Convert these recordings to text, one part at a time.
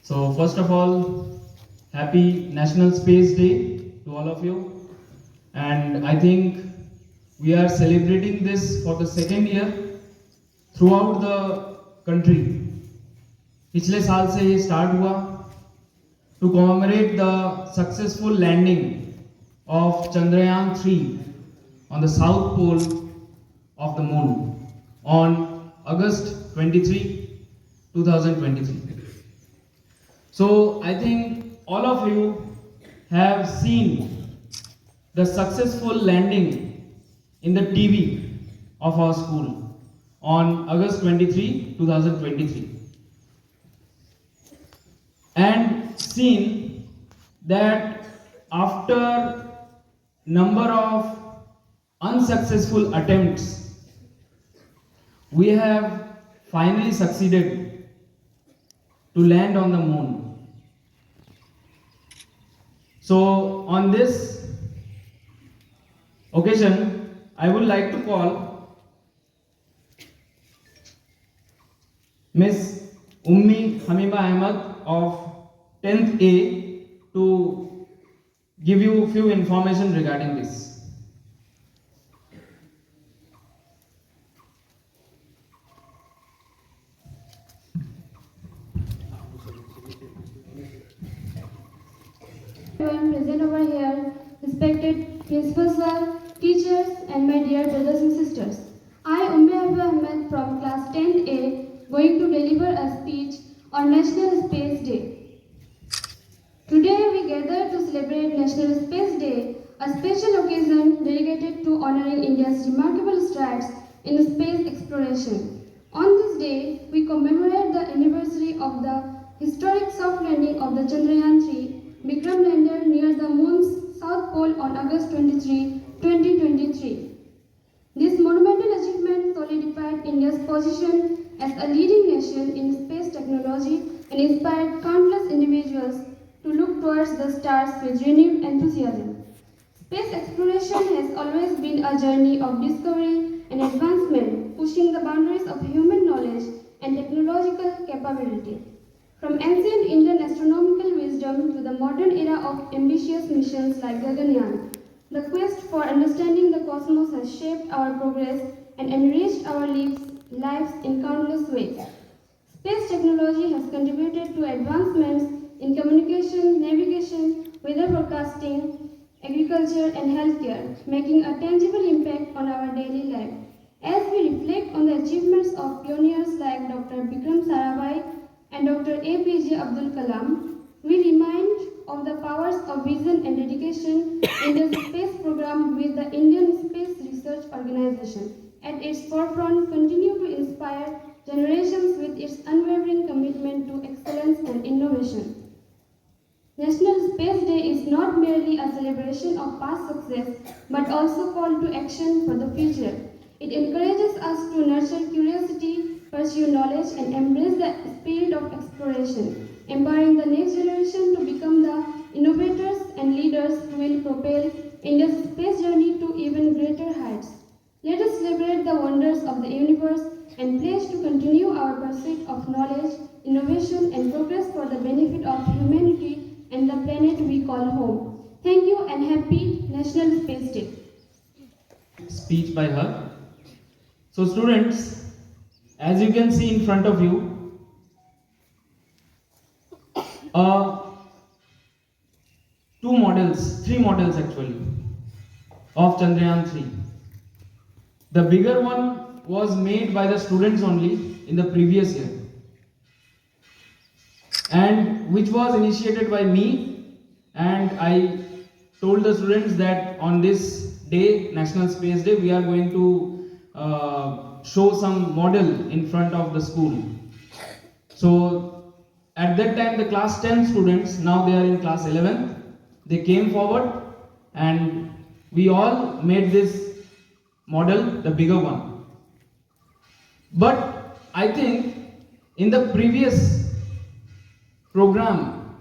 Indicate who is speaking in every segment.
Speaker 1: So first of all, happy National Space Day to all of you. And I think we are celebrating this for the second year throughout the country. पिछले साल से ये start हुआ to commemorate the successful landing of Chandrayaan 3 on the south pole of the moon on August 23, 2023. So I think all of you have seen the successful landing in the TV of our school on August 23, 2023, and seen that after number of unsuccessful attempts, we have finally succeeded to land on the moon. So on this occasion, I would like to call Miss Ummi Hamima Ahmed of 10th A to give you few information regarding this.
Speaker 2: Everyone present over here, respected principal sir, teachers, and my dear brothers and sisters. I, Ummi Ahmed from class 10A, going to deliver a speech on National Space Day. Today we gather to celebrate National Space Day, a special occasion dedicated to honoring India's remarkable strides in space exploration. On this day, we commemorate the anniversary of the historic soft landing of the Chandrayaan 3 Vikram lander near the moon's south pole on August 23, 2023. This monumental achievement solidified India's position as a leading nation in space technology and inspired countless individuals to look towards the stars with renewed enthusiasm. Space exploration has always been a journey of discovery and advancement, pushing the boundaries of human knowledge and technological capability. From ancient Indian astronomical wisdom to the modern era of ambitious missions like Gaganyaan, the quest for understanding the cosmos has shaped our progress and enriched our lives in countless ways. Space technology has contributed to advancements in communication, navigation, weather forecasting, agriculture, and healthcare, making a tangible impact on our daily life. As we reflect on the achievements of pioneers like Dr. Vikram Sarabhai and Dr. APJ Abdul Kalam, we remind of the powers of vision and dedication in the space program with the Indian Space Research Organization. At its forefront, continue to inspire generations with its unwavering commitment to excellence and innovation. National Space Day is not merely a celebration of past success, but also call to action for the future. It encourages us to nurture curiosity, pursue knowledge, and embrace the spirit of exploration, empowering the next generation to become the innovators and leaders who will propel India's space journey to even greater heights. Let us celebrate the wonders of the universe and pledge to continue our pursuit of knowledge, innovation, and progress for the benefit of humanity and the planet we call home. Thank you and happy National Space Day.
Speaker 1: Speech by her. So students, as you can see in front of you, three models actually, of Chandrayaan 3. The bigger one was made by the students only in the previous year, and which was initiated by me, and I told the students that on this day, National Space Day, we are going to show some model in front of the school. So at that time the class 10 students, now they are in class 11, they came forward and we all made this model, the bigger one. But I think in the previous program,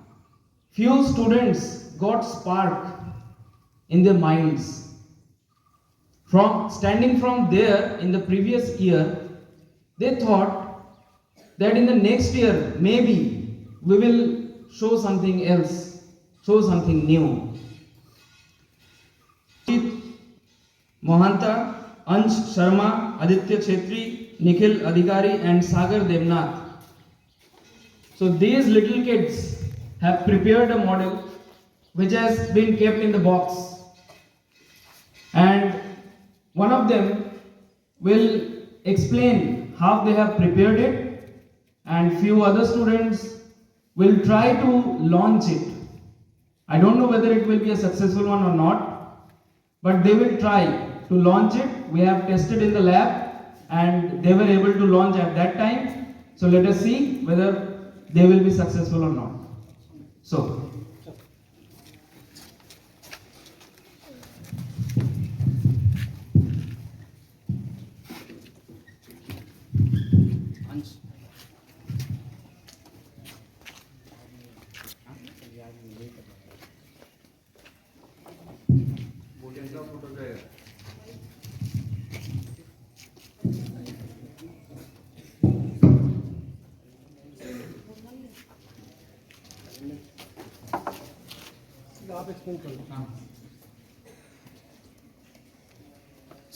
Speaker 1: few students got spark in their minds. From standing from there in the previous year, they thought that in the next year maybe we will show something else, show something new. Mohanta, Ansh Sharma, Aditya Chetri, Nikhil Adhikari and Sagar Devnath. So these little kids have prepared a model which has been kept in the box, and one of them will explain how they have prepared it, and few other students will try to launch it. I don't know whether it will be a successful one or not, but they will try to launch it. We have tested in the lab and they were able to launch at that time. So let us see whether they will be successful or not. So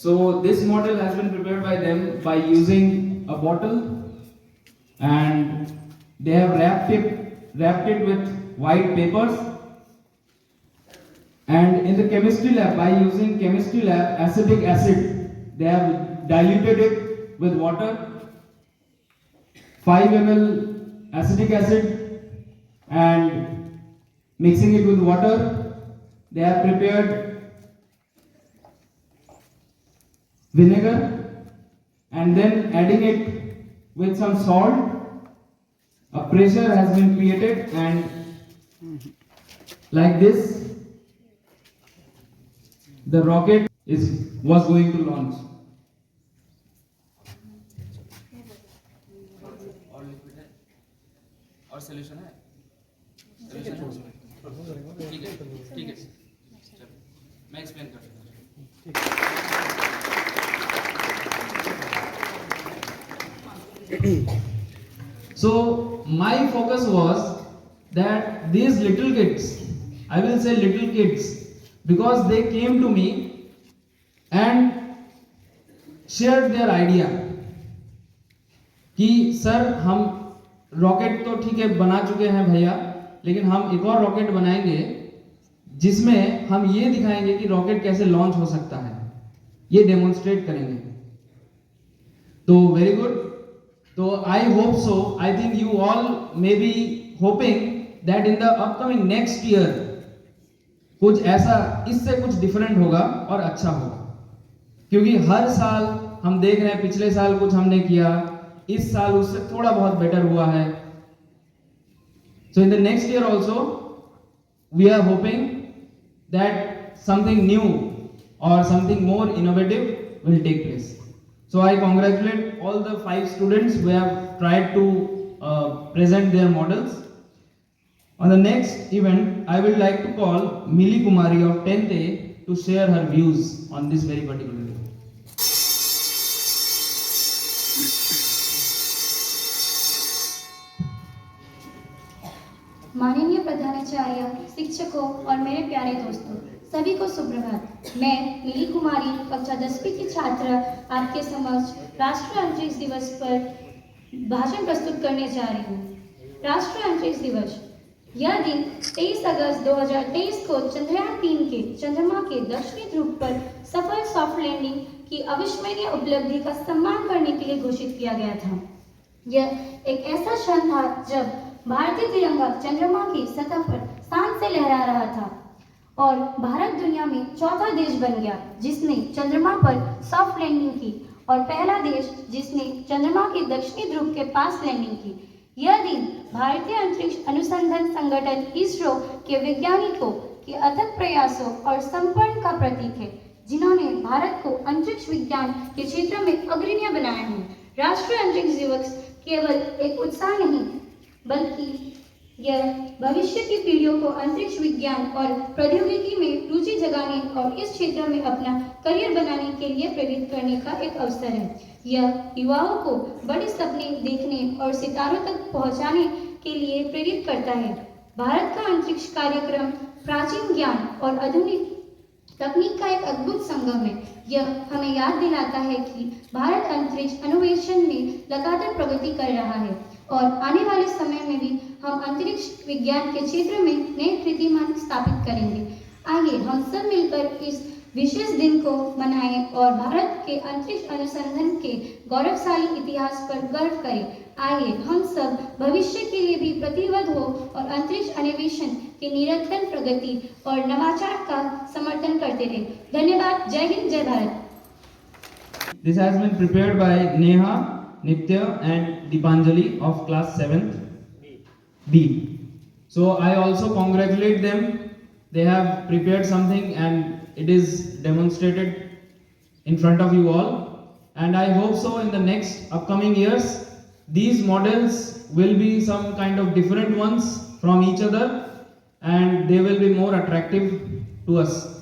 Speaker 1: So this model has been prepared by them by using a bottle, and they have wrapped it with white papers, and in the chemistry lab, by using chemistry lab acetic acid, they have diluted it with water, 5 ml acetic acid, and mixing it with water, they have prepared vinegar, and then adding it with some salt. A pressure has been created, and like this the rocket was going to launch.
Speaker 3: और liquid है और solution है, solution है, ठीक है चलो मैं explain करता हूँ।
Speaker 1: So my focus was that these little kids, I will say little kids, because they came to me and shared their idea कि सर हम रॉकेट तो ठीक है बना चुके हैं भैया, लेकिन हम एक और रॉकेट बनाएंगे जिसमें हम ये दिखाएंगे कि रॉकेट कैसे लॉन्च हो सकता है, ये डेमोन्स्ट्रेट करेंगे। तो वेरी गुड। तो I hope so, I think you all may be hoping that in the upcoming next year कुछ ऐसा इससे कुछ डिफरेंट होगा और अच्छा होगा, क्योंकि हर साल हम देख रहे हैं, पिछले साल कुछ हमने किया, इस साल उससे थोड़ा बहुत बेटर हुआ है। So in the next year also we are hoping that something new or something more innovative will take place. So I congratulate all the 5 students who have tried to present their models. On the next event, I would like to call Mili Kumari of 10th A to share her views on this very particular day.
Speaker 4: माननीय प्रधानाचार्य, शिक्षकों और मेरे प्यारे दोस्तों, सभी को सुप्रभात। मैं मिली कुमारी कक्षा 10वीं की छात्र आपके समक्ष राष्ट्रीय अंतरिक्ष दिवस पर भाषण प्रस्तुत करने जा रही हूँ। राष्ट्रीय अंतरिक्ष दिवस, यह दिन 23 अगस्त 2023 को चंद्रयान 3 के चंद्रमा के दक्षिणी ध्रुव पर सफल सॉफ्ट लैंडिंग की अविस्मरणीय उपलब्धि का सम्मान करने के लिए घोषित किया गया था। यह एक ऐसा क्षण था जब भारतीय तिरंगा चंद्रमा की सतह पर शान से लहरा रहा था और भारत दुनिया में चौथा देश बन गया जिसने चंद्रमा पर सॉफ्ट लैंडिंग की और पहला देश जिसने चंद्रमा के दक्षिणी ध्रुव के पास लैंडिंग की। यह दिन भारतीय अंतरिक्ष अनुसंधान संगठन इसरो के वैज्ञानिकों के अथक प्रयासों और समर्पण का प्रतीक है, जिन्होंने भारत को अंतरिक्ष विज्ञान के क्षेत्र में अग्रणी बनाया है। राष्ट्रीय अंतरिक्ष दिवस केवल एक उत्साह नहीं, बल्कि यह भविष्य की पीढ़ियों को अंतरिक्ष विज्ञान और प्रौद्योगिकी में रुचि जगाने और इस क्षेत्र में अपना करियर बनाने के लिए प्रेरित करने का एक अवसर है। यह युवाओं को बड़े सपने देखने और सितारों तक पहुंचाने के लिए प्रेरित करता है। भारत का अंतरिक्ष कार्यक्रम प्राचीन ज्ञान और आधुनिक तकनीक का एक अद्भुत संगम है। यह हमें याद दिलाता है कि भारत अंतरिक्ष अन्वेषण में लगातार प्रगति कर रहा है और आने वाले समय में भी हम अंतरिक्ष विज्ञान के क्षेत्र में नए कीर्तिमान स्थापित करेंगे। आइए हम सब मिलकर इस विशेष दिन को मनाएं और भारत के अंतरिक्ष अनुसंधान के गौरवशाली इतिहास पर गर्व करें। आइए हम सब भविष्य के लिए भी प्रतिबद्ध हो और अंतरिक्ष अन्वेषण के निरंतर प्रगति और नवाचार का समर्थन करते रहें। धन्यवाद। जय हिंद, जय Bharat.
Speaker 1: This has been prepared by Neha, Nitya and Deepanjali of class 7th B. So I also congratulate them. They have prepared something and it is demonstrated in front of you all. And I hope so in the next upcoming years, these models will be some kind of different ones from each other and they will be more attractive to us.